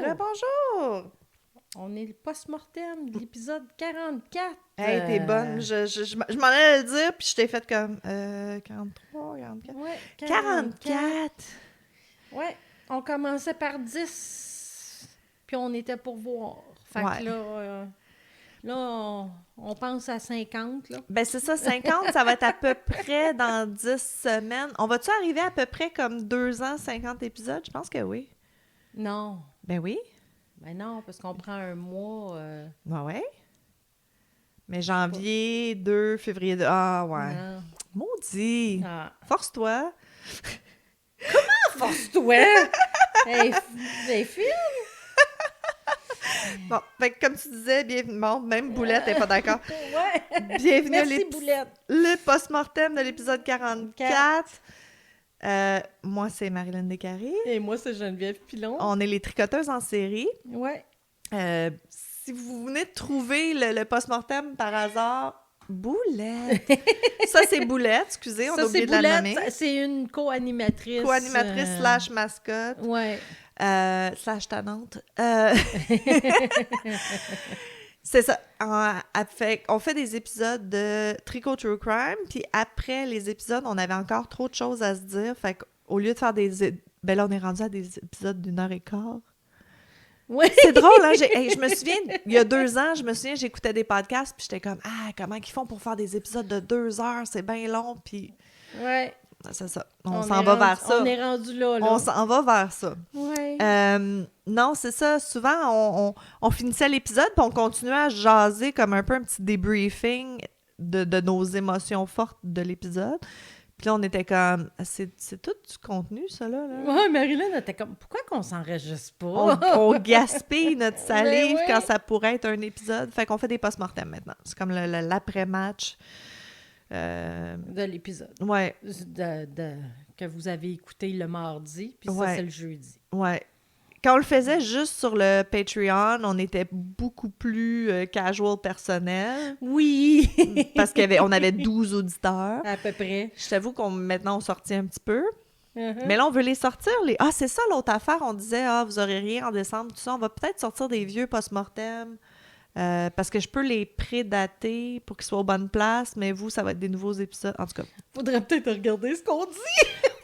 Rebonjour! On est le post-mortem de l'épisode 44. Hey, t'es bonne. Je m'en allais le dire, puis je t'ai fait comme 43, 44. Ouais, 44! Ouais, on commençait par 10, puis on était pour voir. Fait que là, on pense à 50, là. Ben c'est ça, 50, ça va être à peu près dans 10 semaines. On va-tu arriver à peu près comme 2 ans, 50 épisodes? Je pense que oui. Non. Ben oui. Ben non, parce qu'on prend un mois. Ouais. Mais janvier, 2, février 2. Ah ouais. Non. Maudit! Ah. Force-toi! Force-toi! Hey, film! Bon, fait que comme tu disais, bienvenue. Bon, même Boulette n'est pas d'accord. Ouais! Bienvenue Merci, Boulette! le post-mortem de l'épisode 44. Moi, c'est Marilyn Descarrés. Et moi, c'est Geneviève Pilon. On est les tricoteuses en série. Ouais. Si vous venez de trouver le post-mortem par hasard, Boulette! Ça, c'est Boulette, excusez, on a oublié de la nommer. C'est une co-animatrice. Co-animatrice slash mascotte. Ouais. Slash tannante. C'est ça. On fait des épisodes de Tricot True Crime, puis après les épisodes, on avait encore trop de choses à se dire. Fait qu'au lieu de faire ben là, on est rendu à des épisodes d'1h15. Oui. C'est drôle, hein? Je me souviens, il y a 2 ans, j'écoutais des podcasts, puis j'étais comme, comment ils font pour faire des épisodes de 2 heures? C'est bien long, puis... Ouais. C'est ça. On s'en va vers ça. On est rendu là. On s'en va vers ça. Ouais. Non, c'est ça. Souvent, on finissait l'épisode, puis on continuait à jaser comme un peu un petit débriefing de nos émotions fortes de l'épisode. Puis là, on était comme, c'est tout du contenu, ça, là? Ouais, Marilyn était comme, pourquoi qu'on s'enregistre pas? On gaspille notre salive ouais. quand ça pourrait être un épisode. Fait qu'on fait des post-mortem maintenant. C'est comme l'après-match. De l'épisode. Ouais. Que vous avez écouté le mardi, puis ça, c'est le jeudi. Ouais. Quand on le faisait juste sur le Patreon, on était beaucoup plus casual personnel. Oui! Parce qu'on avait 12 auditeurs. À peu près. Je t'avoue qu'on maintenant on sortit un petit peu. Uh-huh. Mais là, on veut les sortir. C'est ça l'autre affaire. On disait, vous aurez rien en décembre, tout ça. On va peut-être sortir des vieux post-mortem. Parce que je peux les prédater pour qu'ils soient aux bonnes places, mais vous, ça va être des nouveaux épisodes. En tout cas. Faudrait peut-être regarder ce qu'on dit.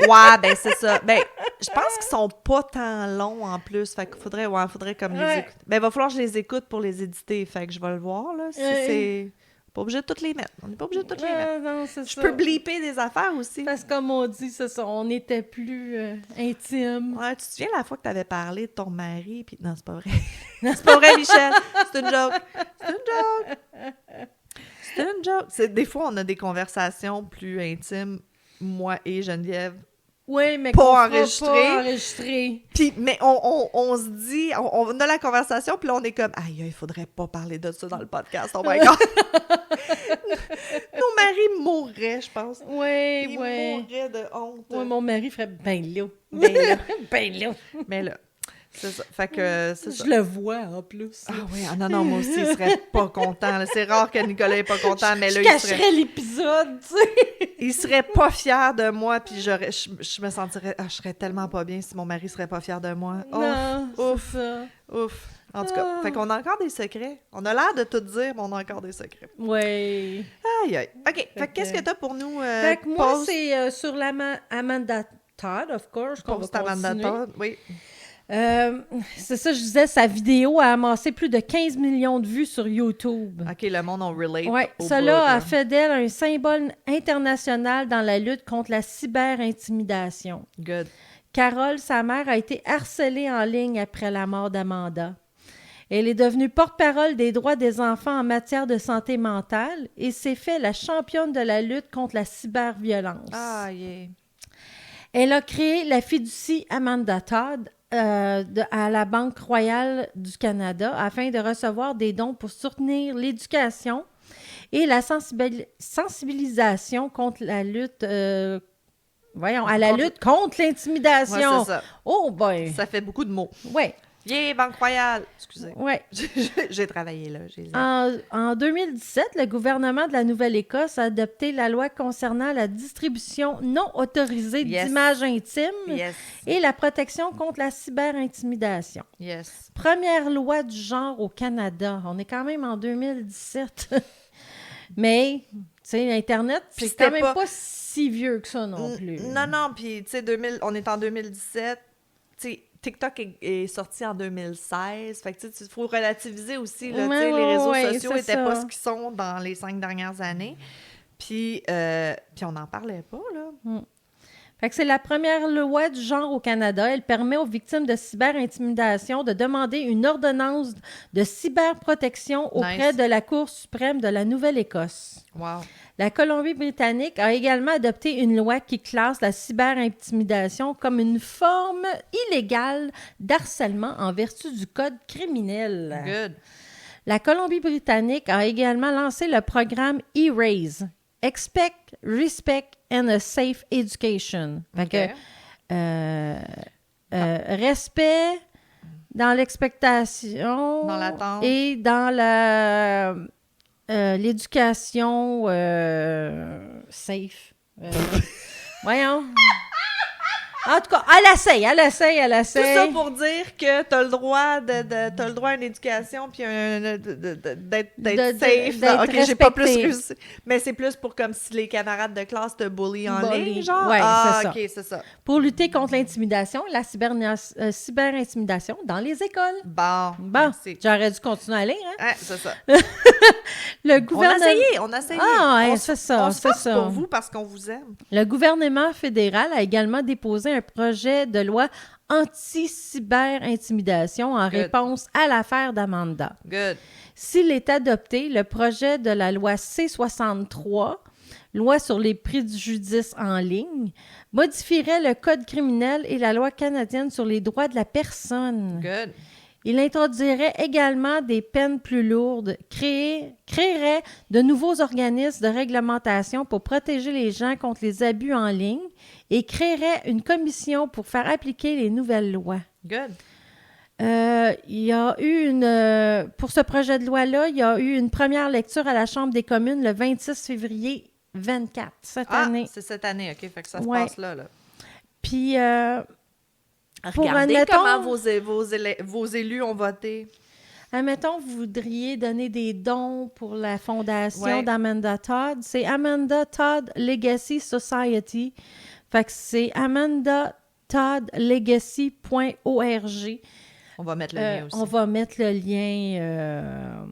Ouais, ben c'est ça. Ben, je pense qu'ils sont pas tant longs en plus. Fait qu'il faudrait comme les écouter. Ben, il va falloir que je les écoute pour les éditer. Fait que je vais le voir, là. Si c'est... Pas obligé de toutes les mettre. On n'est pas obligé de toutes les mettre. Non, c'est je ça. peux bleeper des affaires aussi. Parce que comme on dit, c'est ça, on était plus intime. Ouais, tu te souviens la fois que tu avais parlé de ton mari, puis non, c'est pas vrai. C'est pas vrai, Michel. C'est une joke. C'est une joke. Des fois, on a des conversations plus intimes, moi et Geneviève. Oui, mais pas enregistré. Puis, mais on se dit, on a la conversation, puis là, on est comme, aïe, il faudrait pas parler de ça dans le podcast, oh my God! Nos maris mourraient, je pense. Oui, Ils mourraient de honte. Oui, mon mari ferait ben là. Mais là, c'est ça. Fait que, c'est ça. Je le vois, en plus. Ah oui, non, moi aussi, il serait pas content. Là. C'est rare que Nicolas est pas content, mais là, je cacherais l'épisode, tu sais. Il serait pas fier de moi, puis je me sentirais... je serais tellement pas bien si mon mari serait pas fier de moi. Non, ouf, ça. Ouf. En tout cas, fait qu'on a encore des secrets. On a l'air de tout dire, mais on a encore des secrets. Oui. Aïe, aïe. OK, fait que qu'est-ce que t'as pour nous? Fait que moi, c'est sur Amanda Todd, of course, qu'on va continuer. Amanda Todd, oui. C'est ça, je disais, sa vidéo a amassé plus de 15 millions de vues sur YouTube. OK, le monde, on relate. Oui, cela a fait d'elle un symbole international dans la lutte contre la cyber-intimidation. Good. Carole, sa mère, a été harcelée en ligne après la mort d'Amanda. Elle est devenue porte-parole des droits des enfants en matière de santé mentale et s'est fait la championne de la lutte contre la cyberviolence. Ah, yeah. Elle a créé la fiducie Amanda Todd à la Banque royale du Canada afin de recevoir des dons pour soutenir l'éducation et la sensibilisation contre la lutte... lutte contre l'intimidation. Ouais, c'est ça. Oh, ben... Ça fait beaucoup de mots. Oui. Yeah, Banque Royale! Excusez. Ouais. J'ai travaillé là. En 2017, le gouvernement de la Nouvelle-Écosse a adopté la loi concernant la distribution non autorisée d'images intimes et la protection contre la cyberintimidation. Yes. Première loi du genre au Canada. On est quand même en 2017. Mais, tu sais, Internet, c'est quand même pas si vieux que ça non plus. Non, puis tu sais, on est en 2017. Tu sais, TikTok est sorti en 2016. Fait que tu sais, il faut relativiser aussi. Là, les réseaux sociaux n'étaient pas ce qu'ils sont dans les 5 dernières années. Puis on n'en parlait pas, là. Fait que c'est la première loi du genre au Canada. Elle permet aux victimes de cyberintimidation de demander une ordonnance de cyberprotection auprès de la Cour suprême de la Nouvelle-Écosse. Wow. La Colombie-Britannique a également adopté une loi qui classe la cyberintimidation comme une forme illégale d'harcèlement en vertu du code criminel. Good. La Colombie-Britannique a également lancé le programme E-Raise, Expect, Respect and a Safe Education. Fait que, respect dans l'expectation dans l'attente et dans la l'éducation safe. Voyons. En tout cas, elle essaye. Tout ça pour dire que t'as le droit t'as le droit à une éducation puis d'être safe. OK, j'ai pas plus réussi. Mais c'est plus pour comme si les camarades de classe te bullient en ligne, genre? Ouais, c'est ça. OK, c'est ça. Pour lutter contre l'intimidation, la cyberintimidation dans les écoles. Bon, merci. J'aurais dû continuer à lire, hein? Ouais, c'est ça. Le gouvernement... On a essayé. Ah, c'est ça, on se force pour vous parce qu'on vous aime. Le gouvernement fédéral a également déposé un projet de loi anti-cyberintimidation en réponse à l'affaire d'Amanda. Good. S'il est adopté, le projet de la loi C-63, loi sur les préjudices en ligne, modifierait le code criminel et la loi canadienne sur les droits de la personne. Good. Il introduirait également des peines plus lourdes, créerait de nouveaux organismes de réglementation pour protéger les gens contre les abus en ligne et créerait une commission pour faire appliquer les nouvelles lois. Good. Il y a eu pour ce projet de loi-là, il y a eu une première lecture à la Chambre des communes le 26 février 24, cette année. C'est cette année, OK. Fait que ça se passe là. Puis... regardez comment vos élus ont voté. Admettons, vous voudriez donner des dons pour la fondation d'Amanda Todd. C'est Amanda Todd Legacy Society. Fait que c'est amandatoddlegacy.org. On va mettre le lien aussi. On va mettre le lien.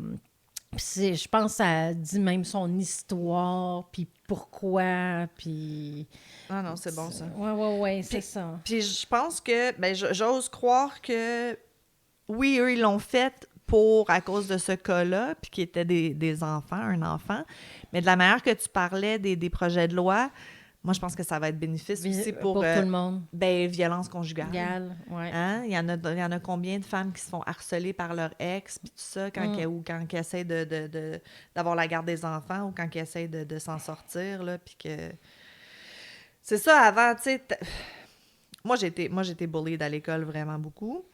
Je pense que ça dit même son histoire, puis pourquoi, puis... Ah non, c'est bon, ça. Oui, c'est ça. Puis je pense que, j'ose croire que, oui, eux, ils l'ont fait à cause de ce cas-là, puis qui étaient des enfants, un enfant. Mais de la manière que tu parlais des projets de loi, moi, je pense que ça va être bénéfice aussi pour tout le monde. Violence conjugale. Ouais. Hein? Il y en a combien de femmes qui se font harceler par leur ex, puis tout ça, quand ils essaient d'avoir la garde des enfants ou quand ils essaient de s'en sortir, là, puis que... C'est ça, avant, tu sais... Moi, j'ai été bullied à l'école vraiment beaucoup.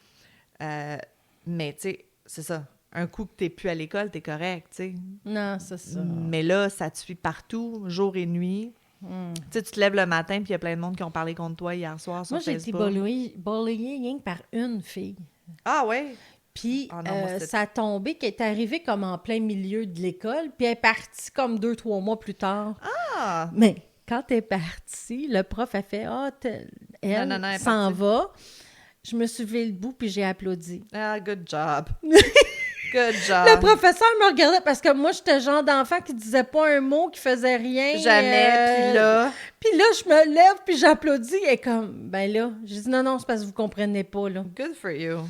Mais, tu sais, c'est ça. Un coup que t'es plus à l'école, t'es correct, tu sais. Non, c'est ça. Mais là, ça te suit partout, jour et nuit. Tu sais, tu te lèves le matin, puis il y a plein de monde qui ont parlé contre toi hier soir sur Facebook. Moi, j'ai été bulliée rien que par une fille. Ah ouais? Puis ça a tombé qu'elle est arrivée comme en plein milieu de l'école, puis elle est partie comme 2-3 mois plus tard. Ah! Mais quand elle est partie, le prof a fait « Ah, elle s'en va ». Je me suis levée debout, puis j'ai applaudi. Ah, good job! Good job. Le professeur me regardait parce que moi, j'étais le genre d'enfant qui disait pas un mot, qui faisait rien. Jamais, Puis là, je me lève, puis j'applaudis. Et comme, ben là, j'ai dit non, c'est parce que vous comprenez pas, là. Good for you.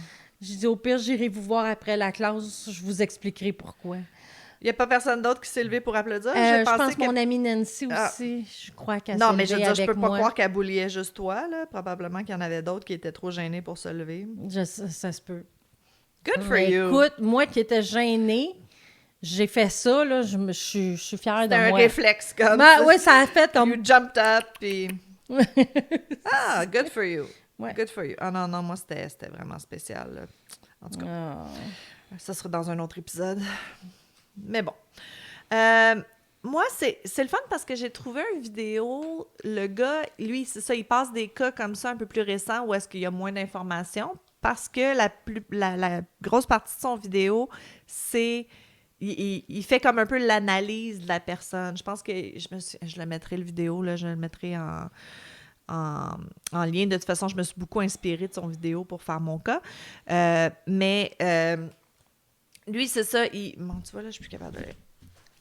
J'ai dit au pire, j'irai vous voir après la classe, je vous expliquerai pourquoi. Il n'y a pas personne d'autre qui s'est levé pour applaudir? Je pense que mon amie Nancy aussi, je crois qu'elle s'est levée avec moi. Non, mais je peux pas croire qu'elle bouliait juste toi, là. Probablement qu'il y en avait d'autres qui étaient trop gênés pour se lever. Ça se peut. Good for you. Écoute, moi qui étais gênée, j'ai fait ça, là, je suis fière de moi. C'était un réflexe comme Oui, ça a fait comme... You jumped up, puis... Ah, good for you. Ouais. Good for you. Ah non, moi, c'était vraiment spécial. Là. En tout cas, ça sera dans un autre épisode. Mais bon. Moi, c'est le fun parce que j'ai trouvé une vidéo. Le gars, lui, c'est ça, il passe des cas comme ça un peu plus récents où est-ce qu'il y a moins d'informations parce que la grosse partie de son vidéo, c'est... Il fait comme un peu l'analyse de la personne. Je pense que je le mettrai le vidéo, là, je le mettrai en lien. De toute façon, je me suis beaucoup inspirée de son vidéo pour faire mon cas. Mais lui, c'est ça. Bon, tu vois, là, je suis plus capable de...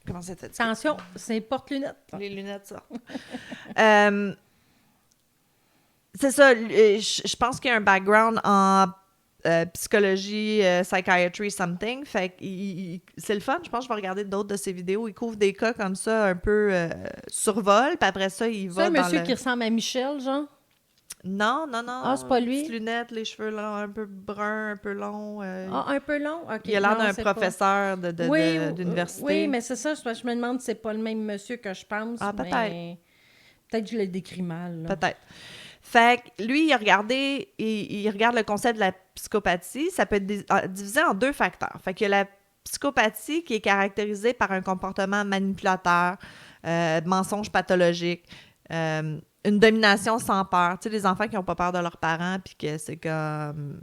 Comment c'est fait? Attention, c'est porte-lunettes. Les lunettes, ça. C'est ça. Je pense qu'il y a un background en psychologie, psychiatry, something. Fait que c'est le fun. Je pense que je vais regarder d'autres de ses vidéos. Il couvre des cas comme ça, un peu survol. Puis après ça, il va C'est un dans monsieur qui ressemble à Michel, genre? Non. Ah, c'est pas lui? Petites lunettes, les cheveux longs, un peu bruns, un peu longs. Un peu long? OK. Il a l'air Non, d'un c'est professeur d'université. Oui, mais c'est ça. Je me demande si c'est pas le même monsieur que je pense. Ah, peut-être. Mais... Peut-être que je le décris mal. Là. Peut-être. Fait que lui, il regarde le concept de la psychopathie. Ça peut être divisé en 2 facteurs. Fait qu'il y a la psychopathie qui est caractérisée par un comportement manipulateur, mensonge pathologique, une domination sans peur. Tu sais, les enfants qui n'ont pas peur de leurs parents, puis que c'est comme...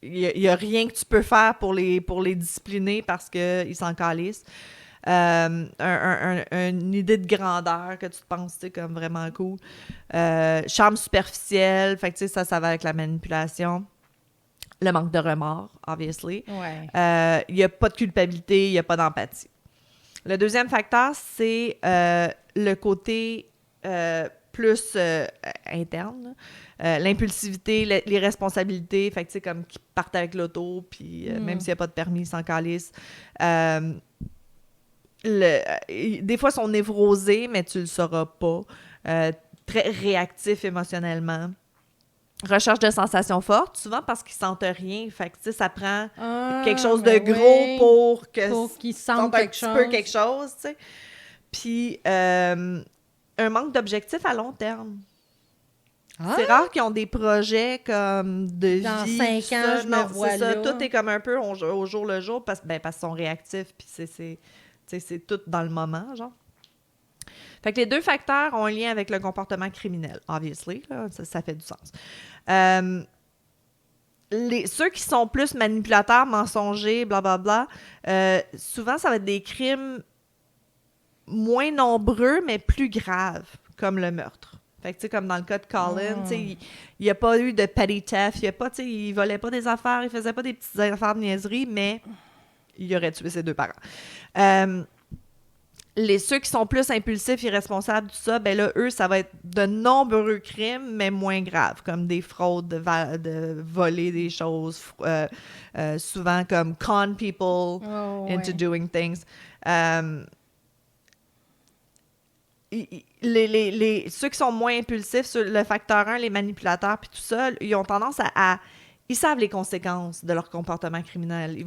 Il y a rien que tu peux faire pour les discipliner parce qu'ils s'en calissent. Une idée de grandeur que tu te penses, tu sais, comme vraiment cool. Charme superficiel, fait que tu sais, ça va avec la manipulation. Le manque de remords, obviously. Ouais. Il n'y a pas de culpabilité, il n'y a pas d'empathie. Le deuxième facteur, c'est le côté plus interne, l'impulsivité, les responsabilités, fait que tu sais, comme qui partent avec l'auto, puis même s'il n'y a pas de permis, ils s'en calissent. Des fois, ils sont névrosés, mais tu le sauras pas. Très réactifs émotionnellement. Recherche de sensations fortes, souvent parce qu'ils sentent rien. Fait que, tu sais, ça prend quelque chose de gros pour qu'ils sentent un petit peu quelque chose, tu sais. Puis, un manque d'objectifs à long terme. C'est rare qu'ils ont des projets comme de dans vie. Dans 5 ans, je me vois là. Tout est comme un peu au jour le jour parce qu'ils sont réactifs, puis c'est tout dans le moment, genre. Fait que les 2 facteurs ont un lien avec le comportement criminel, obviously. Là, ça fait du sens. Ceux qui sont plus manipulateurs, mensongers, blablabla, souvent, ça va être des crimes moins nombreux, mais plus graves, comme le meurtre. Fait que, tu sais, comme dans le cas de Colin, tu sais, il n'y a pas eu de petty theft, il volait pas des affaires, il faisait pas des petites affaires de niaiserie, mais il aurait tué ses 2 parents. Ceux qui sont plus impulsifs, irresponsables, tout ça, ben là, eux, ça va être de nombreux crimes, mais moins graves, comme des fraudes, de voler des choses, souvent comme con people into doing things. Ceux qui sont moins impulsifs, sur le facteur 1, les manipulateurs, puis tout ça, ils ont tendance à ils savent les conséquences de leur comportement criminel.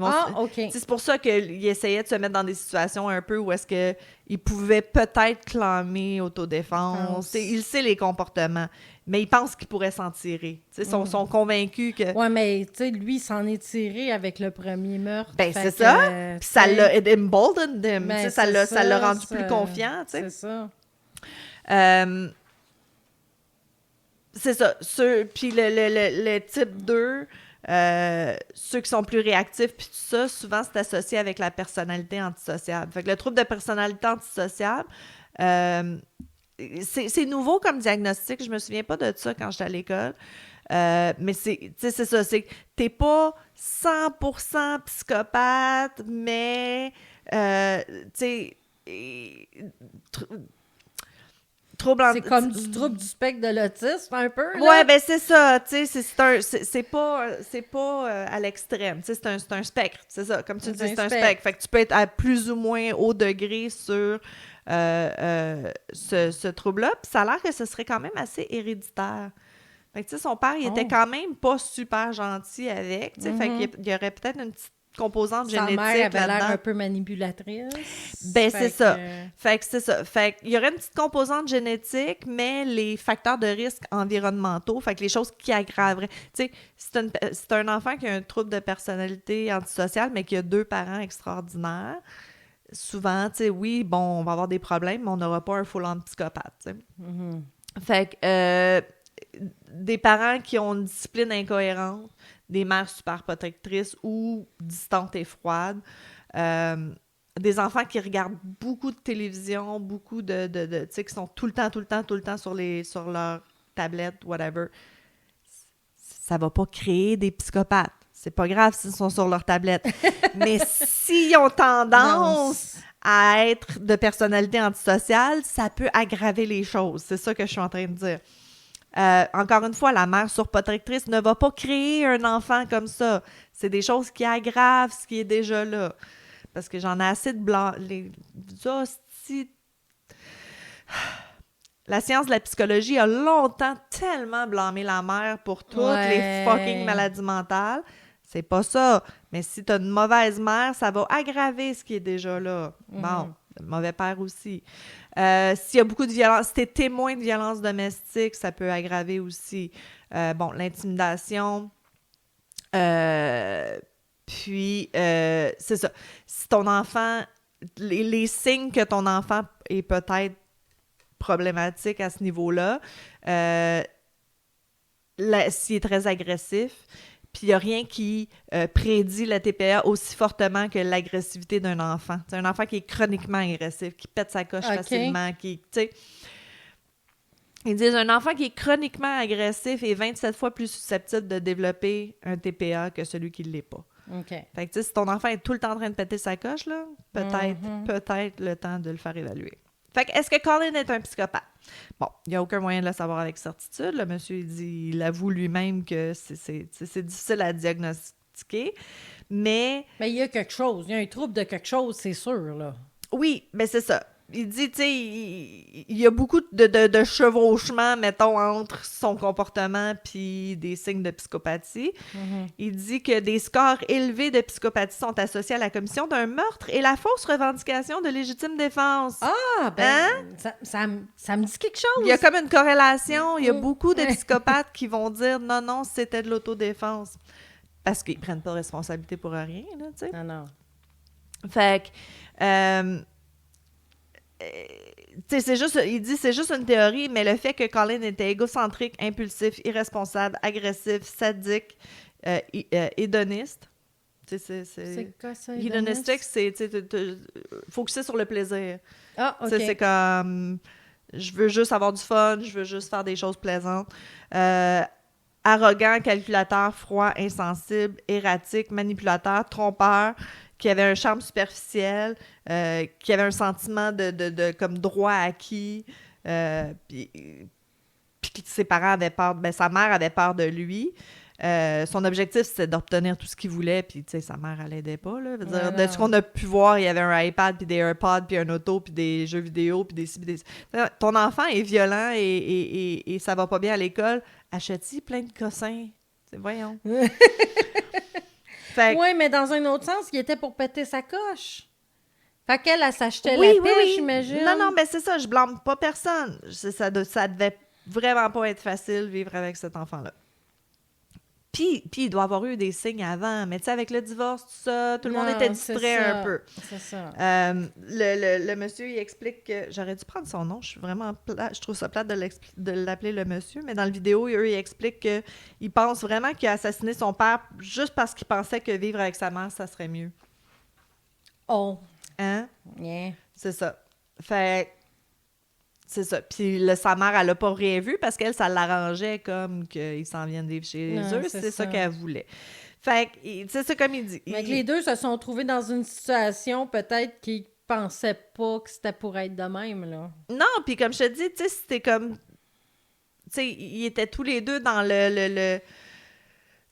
C'est pour ça qu'ils essayaient de se mettre dans des situations un peu où est-ce qu'ils pouvaient peut-être clamer autodéfense. Il sait les comportements, mais ils pensent qu'ils pourraient s'en tirer. Ils sont convaincus que... Ouais, mais tu sais, lui, il s'en est tiré avec le premier meurtre. Ben, c'est ça. Puis ça l'a emboldened him. Ben, ça l'a rendu plus confiant. C'est ça. C'est ça. Puis le type 2, ceux qui sont plus réactifs, puis tout ça, souvent, c'est associé avec la personnalité antisociable. Fait que le trouble de personnalité antisociable, c'est nouveau comme diagnostic. Je me souviens pas de ça quand j'étais à l'école. Mais c'est ça, c'est que t'es pas 100% psychopathe, mais, tu sais... C'est comme du trouble du spectre de l'autisme, un peu, là. Ouais, ben c'est ça, tu sais, c'est pas à l'extrême, tu sais, c'est un spectre, c'est ça, comme tu dis, c'est un spectre. Fait que tu peux être à plus ou moins haut degré sur ce trouble-là, puis ça a l'air que ce serait quand même assez héréditaire. Fait que, tu sais, son père, il était quand même pas super gentil avec, tu sais, fait qu'il y aurait peut-être une petite composante Sa génétique mère avait l'air là-dedans. un peu manipulatrice. Ben, Fait c'est ça. que- Fait que c'est ça. Fait qu'il y aurait une petite composante génétique, mais les facteurs de risque environnementaux, fait que les choses qui aggraveraient. Tu sais, c'est un enfant qui a un trouble de personnalité antisociale, mais qui a 2 parents extraordinaires. Souvent, tu sais, oui, bon, on va avoir des problèmes, mais on n'aura pas un full-on psychopathe, tu sais. Mhm. Fait que des parents qui ont une discipline incohérente, des mères super protectrices ou distantes et froides, des enfants qui regardent beaucoup de télévision, beaucoup tu sais, qui sont tout le temps sur leur tablette, whatever, ça va pas créer des psychopathes. C'est pas grave s'ils sont sur leur tablette. Mais s'ils ont tendance à être de personnalité antisociale, ça peut aggraver les choses. C'est ça que je suis en train de dire. Encore une fois, la mère surprotectrice ne va pas créer un enfant comme ça. C'est des choses qui aggravent ce qui est déjà là. Parce que j'en ai assez de blanc. La science de la psychologie a longtemps tellement blâmé la mère pour toutes les fucking maladies mentales. C'est pas ça. Mais si t'as une mauvaise mère, ça va aggraver ce qui est déjà là. Bon, le mauvais père aussi. S'il y a beaucoup de violence, si t'es témoin de violence domestique, ça peut aggraver aussi. Bon, l'intimidation. Puis, c'est ça. Si ton enfant... Les signes que ton enfant est peut-être problématique à ce niveau-là, s'il est très agressif, puis il n'y a rien qui prédit la TPA aussi fortement que l'agressivité d'un enfant. C'est un enfant qui est chroniquement agressif, qui pète sa coche facilement, qui, tu sais... Ils disent un enfant qui est chroniquement agressif est 27 fois plus susceptible de développer un TPA que celui qui ne l'est pas. OK. Fait que, tu sais, si ton enfant est tout le temps en train de péter sa coche, là, peut-être le temps de le faire évaluer. Fait que, est-ce que Colin est un psychopathe? Bon, il n'y a aucun moyen de le savoir avec certitude. Le monsieur, il avoue lui-même que c'est difficile à diagnostiquer, mais... Mais il y a quelque chose. Il y a un trouble de quelque chose, c'est sûr, là. Oui, mais c'est ça. Il dit, tu sais, il y a beaucoup de chevauchements, mettons, entre son comportement puis des signes de psychopathie. Il dit que des scores élevés de psychopathie sont associés à la commission d'un meurtre et la fausse revendication de légitime défense. Ah, ben, ça me dit quelque chose. Il y a comme une corrélation. Il y a beaucoup de psychopathes qui vont dire non, non, c'était de l'autodéfense. Parce qu'ils prennent pas de responsabilité pour rien, là, tu sais. Non. Fait que... tu sais, il dit c'est juste une théorie, mais le fait que Colin était égocentrique, impulsif, irresponsable, agressif, sadique, hédoniste. C'est quoi ça? Hédonistique, c'est focusé sur le plaisir. Ah, OK. C'est comme je veux juste avoir du fun, je veux juste faire des choses plaisantes. Arrogant, calculateur, froid, insensible, erratique, manipulateur, trompeur, qui avait un charme superficiel, qui avait un sentiment de comme droit acquis, puis ses parents avaient peur, sa mère avait peur de lui. Son objectif, c'était d'obtenir tout ce qu'il voulait, puis tu sais, sa mère, elle l'aidait pas, là. Veut dire, de ce qu'on a pu voir, il y avait un iPad, puis des AirPods, puis un auto, puis des jeux vidéo, puis des... Ton enfant est violent et ça va pas bien à l'école, achète-y plein de cossins. Voyons. Oui, mais dans un autre sens, il était pour péter sa coche. Fait qu'elle, elle s'achetait oui, la paix, j'imagine. Non, mais c'est ça, je blâme pas personne. Ça devait vraiment pas être facile vivre avec cet enfant-là. Puis il doit avoir eu des signes avant, mais tu sais, avec le divorce, tout ça, tout le monde était distrait un peu. C'est ça. Le monsieur, il explique que... J'aurais dû prendre son nom, je suis vraiment je trouve ça plate de l'appeler le monsieur, mais dans la vidéo, eux, il explique qu'il pense vraiment qu'il a assassiné son père juste parce qu'il pensait que vivre avec sa mère, ça serait mieux. Oh. Hein? Yeah. C'est ça. Fait... C'est ça. Puis sa mère, elle n'a pas rien vu parce qu'elle, ça l'arrangeait comme qu'ils s'en viennent vivre chez eux. C'est ça qu'elle voulait. Fait que, c'est ça comme il dit. Mais les deux se sont trouvés dans une situation peut-être qu'ils pensaient pas que c'était pour être de même, là. Non, puis comme je te dis, tu sais, c'était comme... Tu sais, ils étaient tous les deux dans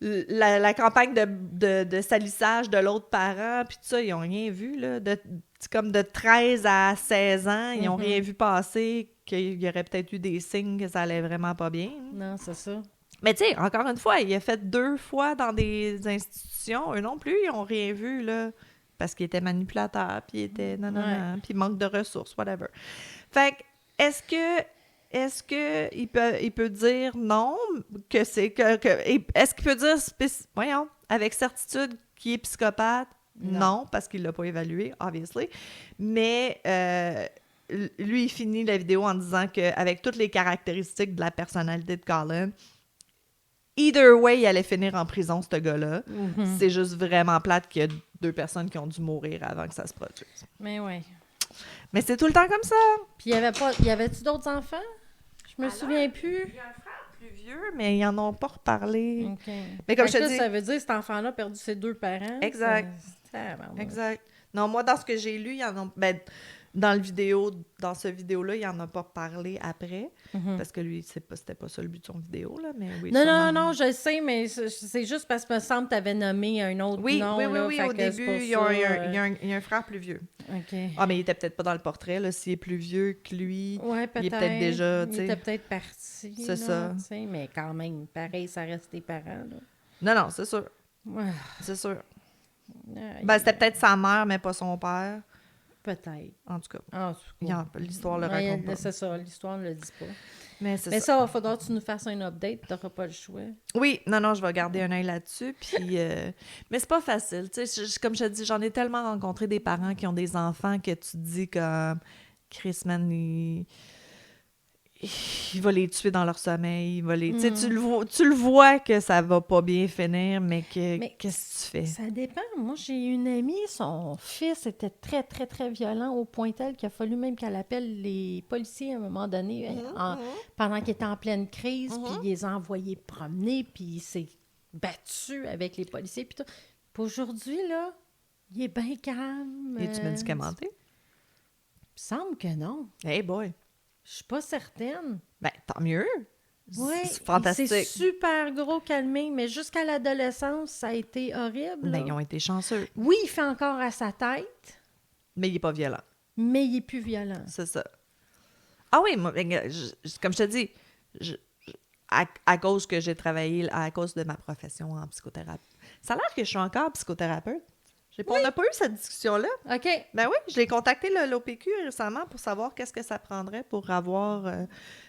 la campagne de salissage de l'autre parent, puis tout ça, ils n'ont rien vu, là. Comme de 13 à 16 ans, ils n'ont rien vu passer, qu'il y aurait peut-être eu des signes que ça allait vraiment pas bien. Non, c'est ça. Mais tu sais, encore une fois, il a fait 2 fois dans des institutions. Eux non plus, ils n'ont rien vu, là. Parce qu'il était manipulateur, puis il était nanana, puis manque de ressources, whatever. Fait que, est-ce que il peut dire non, que c'est est-ce qu'il peut dire voyons, avec certitude qu'il est psychopathe? Non, parce qu'il l'a pas évalué, obviously. Mais lui, il finit la vidéo en disant qu'avec toutes les caractéristiques de la personnalité de Colin, either way, il allait finir en prison, ce gars-là. Mm-hmm. C'est juste vraiment plate qu'il y a 2 personnes qui ont dû mourir avant que ça se produise. Mais oui. Mais c'est tout le temps comme ça. Puis y avait-tu d'autres enfants? Je me souviens plus. Il y a un frère plus vieux, mais ils en ont pas reparlé. OK. Mais comme je te dis... ça veut dire que cet enfant-là a perdu ses 2 parents. Exact. Exact. Non, moi, dans ce que j'ai lu, il y en a... Ben, dans ce vidéo-là, il en a pas parlé après, parce que lui, c'était pas ça le but de son vidéo, là, mais oui. Non, je le sais, mais c'est juste parce que me semble que tu avais nommé un autre nom. Oui, au début, il y a un frère plus vieux. OK. Ah, mais il était peut-être pas dans le portrait, là. S'il est plus vieux que lui, ouais, il est peut-être déjà, tu sais... Il était peut-être parti, c'est ça. Mais quand même, pareil, ça reste tes parents, là. Non, c'est sûr. Ouais. C'est sûr. Ben, c'était peut-être sa mère, mais pas son père. Peut-être. En tout cas. L'histoire le Ouais, raconte pas. c'est ça, l'histoire ne le dit pas. Mais ça, il faudra que tu nous fasses un update, tu n'auras pas le choix. Oui, non, je vais garder un œil là-dessus. Puis, mais c'est pas facile. Tu sais, comme je te dis, j'en ai tellement rencontré des parents qui ont des enfants que tu te dis comme Chris, man, il va les tuer dans leur sommeil. Tu sais, tu le vois que ça va pas bien finir, mais qu'est-ce que tu fais? Ça dépend. Moi, j'ai une amie, son fils était très, très, très violent au point tel qu'il a fallu même qu'elle appelle les policiers à un moment donné, pendant qu'il était en pleine crise, puis il les a envoyés promener, puis il s'est battu avec les policiers, puis tout. Puis aujourd'hui, là, il est bien calme. Es-tu médicamenté? Il me semble que non. Hey boy! Je suis pas certaine. Ben, tant mieux. Oui, c'est fantastique. C'est super gros calmé, mais jusqu'à l'adolescence, ça a été horrible. Ben, ils ont été chanceux. Oui, il fait encore à sa tête. Mais il est pas violent. Mais il est plus violent. C'est ça. Ah oui, moi, comme je te dis, à cause que j'ai travaillé, à cause de ma profession en psychothérapie, ça a l'air que je suis encore psychothérapeute. On n'a pas eu cette discussion-là. OK. Ben oui, je l'ai contacté l'OPQ récemment pour savoir qu'est-ce que ça prendrait pour avoir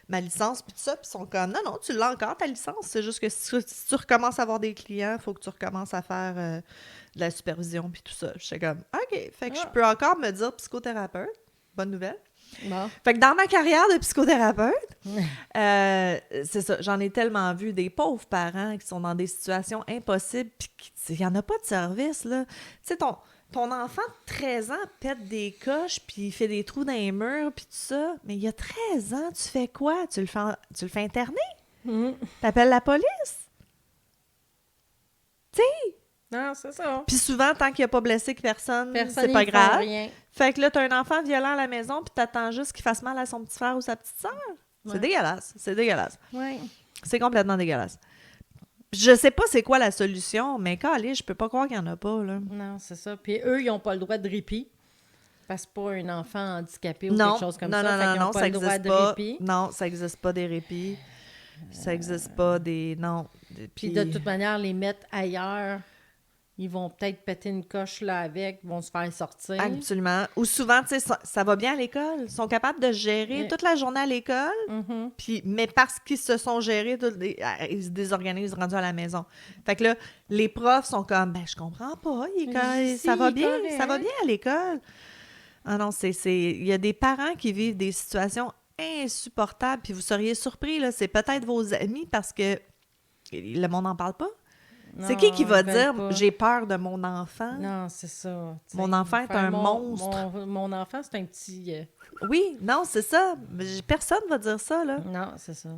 ma licence, puis tout ça. Puis ils sont comme, non, tu l'as encore, ta licence. C'est juste que si tu recommences à avoir des clients, il faut que tu recommences à faire de la supervision, puis tout ça. J'étais comme, OK. Fait que je peux encore me dire psychothérapeute. Bonne nouvelle. Bon. Fait que dans ma carrière de psychothérapeute, c'est ça, j'en ai tellement vu des pauvres parents qui sont dans des situations impossibles, puis il n'y en a pas de service, là. Tu sais, ton enfant de 13 ans pète des coches, puis il fait des trous dans les murs, puis tout ça, mais il y a 13 ans, tu fais quoi? Tu le fais interner? T'appelles la police? Tu sais? Non, c'est ça. Puis souvent, tant qu'il n'a pas blessé personne, c'est pas grave. Rien. Fait que là, t'as un enfant violent à la maison, puis t'attends juste qu'il fasse mal à son petit frère ou sa petite sœur. C'est dégueulasse. C'est dégueulasse. Oui. C'est complètement dégueulasse. Je sais pas c'est quoi la solution, mais calé, je peux pas croire qu'il y en a pas, là. Non, c'est ça. Puis eux, ils n'ont pas le droit de répit. Parce que c'est pas un enfant handicapé ou quelque chose comme ça. Non, ça n'existe pas. Non, ça existe pas des répits. Ça existe pas des... Non. Puis de toute manière, les mettre ailleurs... Ils vont peut-être péter une coche là avec, vont se faire sortir. Absolument. Ou souvent, tu sais, ça va bien à l'école. Ils sont capables de gérer toute la journée à l'école, mais parce qu'ils se sont gérés, ils se désorganisent rendus à la maison. Fait que là, les profs sont comme, ben je comprends pas, ça va bien à l'école. Ah non, il y a des parents qui vivent des situations insupportables, puis vous seriez surpris, là, c'est peut-être vos amis parce que le monde n'en parle pas. Non, c'est qui va dire « j'ai peur de mon enfant ». Non, c'est ça. Mon enfant est un monstre. Mon enfant, c'est un petit... Oui, non, c'est ça. Personne va dire ça, là. Non, c'est ça.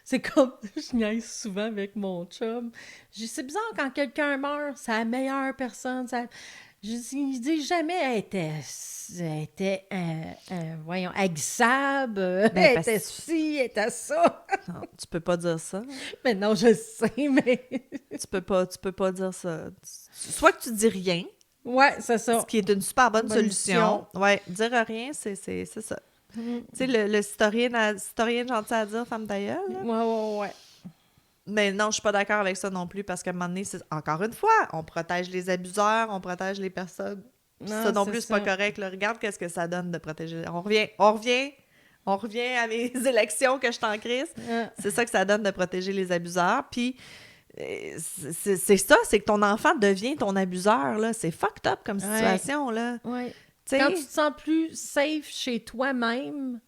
C'est comme... Je niaise souvent avec mon chum. C'est bizarre, quand quelqu'un meurt, c'est la meilleure personne. Je dis jamais elle était voyons, aiguisable, elle était ci, elle était ça. Non, tu peux pas dire ça. Mais non, je sais, mais... tu peux pas dire ça. Soit que tu dis rien. Ouais, c'est ça. Ce qui est une super bonne solution. Ouais, dire rien, c'est ça. Tu sais, le citoyen gentil à dire, femme d'ailleurs. Ouais. Mais non, je suis pas d'accord avec ça non plus, parce qu'à un moment donné, encore une fois, on protège les abuseurs, on protège les personnes. Puis ça non plus, c'est pas correct. Là. Regarde qu'est-ce que ça donne de protéger. On revient à mes élections que je t'en crise. C'est ça que ça donne de protéger les abuseurs. Puis c'est ça, c'est que ton enfant devient ton abuseur, là. C'est fucked up comme situation, là. Ouais. T'sais, quand tu te sens plus safe chez toi-même...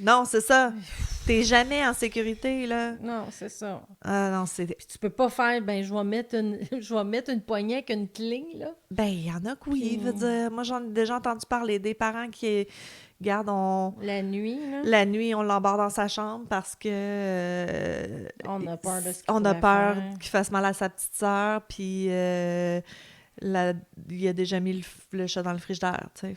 Non, c'est ça. T'es jamais en sécurité, là. Non, c'est ça. Ah non, c'est... Puis tu peux pas faire, je vais mettre une poignée avec une clé, là. Il y en a que oui, veut dire. Moi, j'en ai déjà entendu parler des parents qui... Regarde, La nuit, là. La nuit, on l'embarque dans sa chambre parce que... on a peur de ce On a peur qu'il fasse mal à sa petite sœur, puis il a déjà mis le chat dans le frigidaire, tu sais.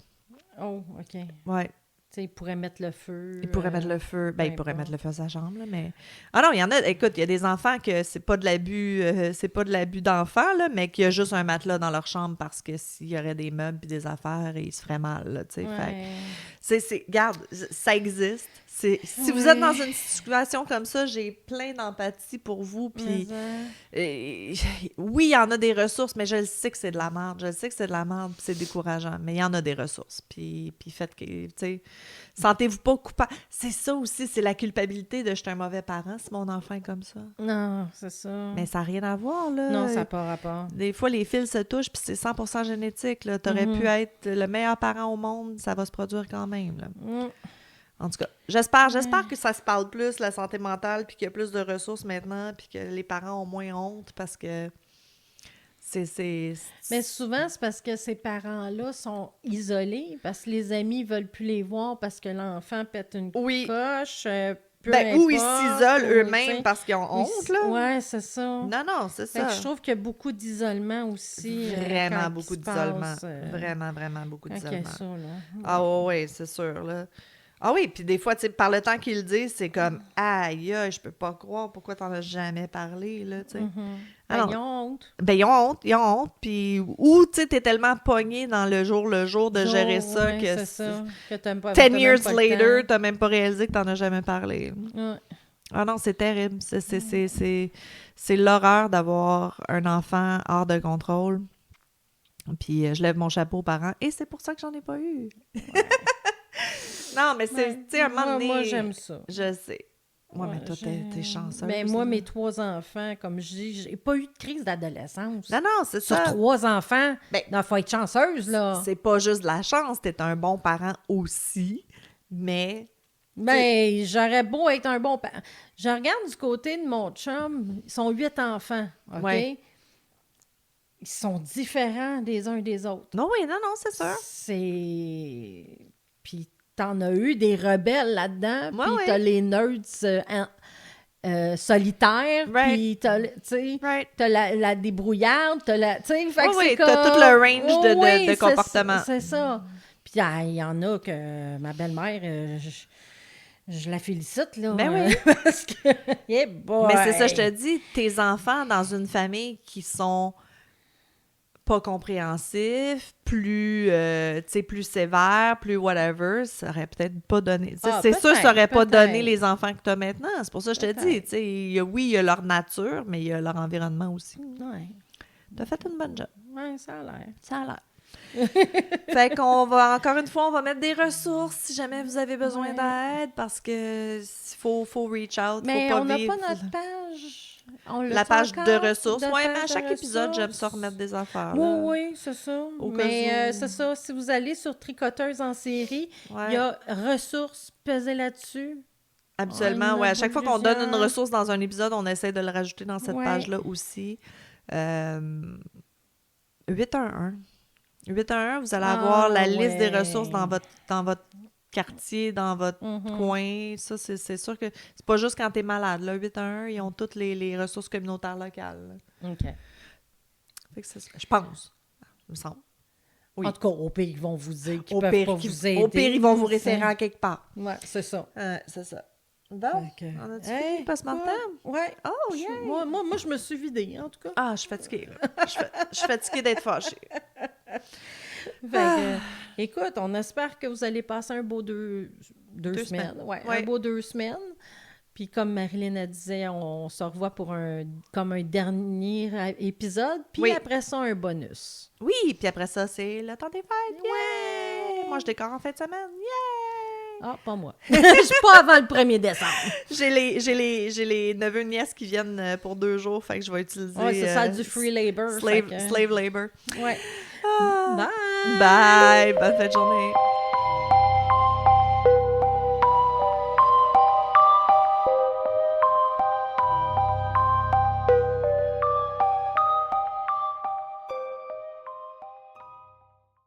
Oh, OK. Ouais. Tu sais, il pourrait mettre le feu. Il pourrait mettre le feu. Il pourrait mettre le feu à sa chambre, là, mais... Ah non, il y en a... Écoute, il y a des enfants que c'est pas de l'abus d'enfants, là, mais qu'il y a juste un matelas dans leur chambre parce que s'il y aurait des meubles et des affaires, ils se feraient mal, là, tu sais. Fait regarde, ça existe. Si vous êtes dans une situation comme ça, j'ai plein d'empathie pour vous, puis... oui, il y en a des ressources, mais je le sais que c'est de la merde. Je le sais que c'est de la merde, puis c'est décourageant, mais il y en a des ressources. Puis faites que, tu sais... Sentez-vous pas coupable. C'est ça aussi, c'est la culpabilité de « je suis un mauvais parent si mon enfant est comme ça ». Non, c'est ça. Mais ça n'a rien à voir, là. Non, ça n'a pas rapport. Des fois, les fils se touchent, puis c'est 100% génétique, là. T'aurais pu être le meilleur parent au monde, ça va se produire quand même, là. En tout cas, j'espère que ça se parle plus, la santé mentale, puis qu'il y a plus de ressources maintenant, puis que les parents ont moins honte, parce que Mais souvent, c'est parce que ces parents-là sont isolés, parce que les amis ne veulent plus les voir, parce que l'enfant pète une coche, ou ils s'isolent eux-mêmes parce qu'ils ont honte, là. Oui, c'est ça. Non, c'est ça. Je trouve qu'il y a beaucoup d'isolement aussi. Vraiment beaucoup d'isolement. Vraiment, vraiment beaucoup d'isolement. Ça, là. Ah oui, c'est sûr, là. Ah oui, puis des fois, tu sais, par le temps qu'ils le disent, c'est comme « Aïe, je peux pas croire, pourquoi t'en as jamais parlé, là, tu sais. Ils ont honte. Ils ont honte, puis... Ou, tu sais, t'es tellement pogné dans le jour de gérer ça que... c'est ça. Que t'aimes pas... 10 years later, t'as même pas réalisé que t'en as jamais parlé. Ouais. Ah non, c'est terrible. C'est l'horreur d'avoir un enfant hors de contrôle. Puis je lève mon chapeau aux parents, et c'est pour ça que j'en ai pas eu. Non, mais c'est, tu sais, un moment donné... Moi, j'aime ça. Je sais. Mais toi, t'es chanceuse. Mais moi, mes 3 enfants, comme je dis, j'ai pas eu de crise d'adolescence. Non, c'est Sur ça. 3 enfants, il faut être chanceuse, là. C'est pas juste de la chance, t'es un bon parent aussi, mais... j'aurais beau être un bon parent. Je regarde du côté de mon chum, ils sont 8 enfants, OK? Ouais. Ils sont différents des uns des autres. Non, c'est sûr. Puis t'en as eu des rebelles là-dedans, puis t'as les nerds solitaires, puis t'as la débrouillarde, t'as la... t'as tout le range de comportement. C'est ça. Puis il y en a que ma belle-mère... je la félicite, là. Oui. Parce que... Mais c'est ça, je te dis, tes enfants dans une famille qui sont... pas compréhensif, plus sévère, plus whatever, ça aurait peut-être pas donné... c'est sûr que ça aurait pas donné les enfants que tu as maintenant. C'est pour ça que je te dis, il y a leur nature, mais il y a leur environnement aussi. Ouais. Tu as fait une bonne job. Oui, ça a l'air. Ça a l'air. Fait qu'on va, encore une fois, on va mettre des ressources si jamais vous avez besoin d'aide, parce que faut reach out, mais faut pas on n'a vivre... pas notre page... La page de ressources. Oui, mais à chaque épisode, j'aime ça remettre des affaires. Oui, c'est ça. Mais c'est ça, si vous allez sur Tricoteuse en série, il y a ressources, pesez là-dessus. Absolument, oui. À chaque fois qu'on donne une ressource dans un épisode, on essaie de le rajouter dans cette page-là aussi. 811. 811, vous allez avoir la liste des ressources dans votre quartier, dans votre coin. Ça, c'est sûr que c'est pas juste quand t'es malade. Là, 811, ils ont toutes les ressources communautaires locales. Là. OK. Fait que c'est ça. Je pense. Il me semble. Oui. En tout cas, au pire, ils vont vous dire qu'ils peuvent pas vous aider. Au pire, ils vont vous référer en quelque part. Oui, c'est ça. C'est ça. Bon, on a-tu fini post-mortem? Oui. Oh, yeah! Moi, je me suis vidée, en tout cas. Ah, je suis fatiguée. Je suis fatiguée d'être fâchée. Écoute, on espère que vous allez passer un beau deux semaines. Ouais, un beau 2 semaines. Puis comme Marilyn a disait, on se revoit pour un dernier épisode, puis Oui. après ça, un bonus. Oui, puis après ça, c'est le temps des fêtes. Yeah! Moi, je décore en fin de semaine. Yeah! Ah, pas moi. Je suis pas avant le 1er décembre. J'ai les neveux nièces qui viennent pour 2 jours, fait que je vais utiliser... Ouais, c'est ça, du free labor. Slave labor. Ouais. Ah. Bye! Bye! Bonne fin de journée!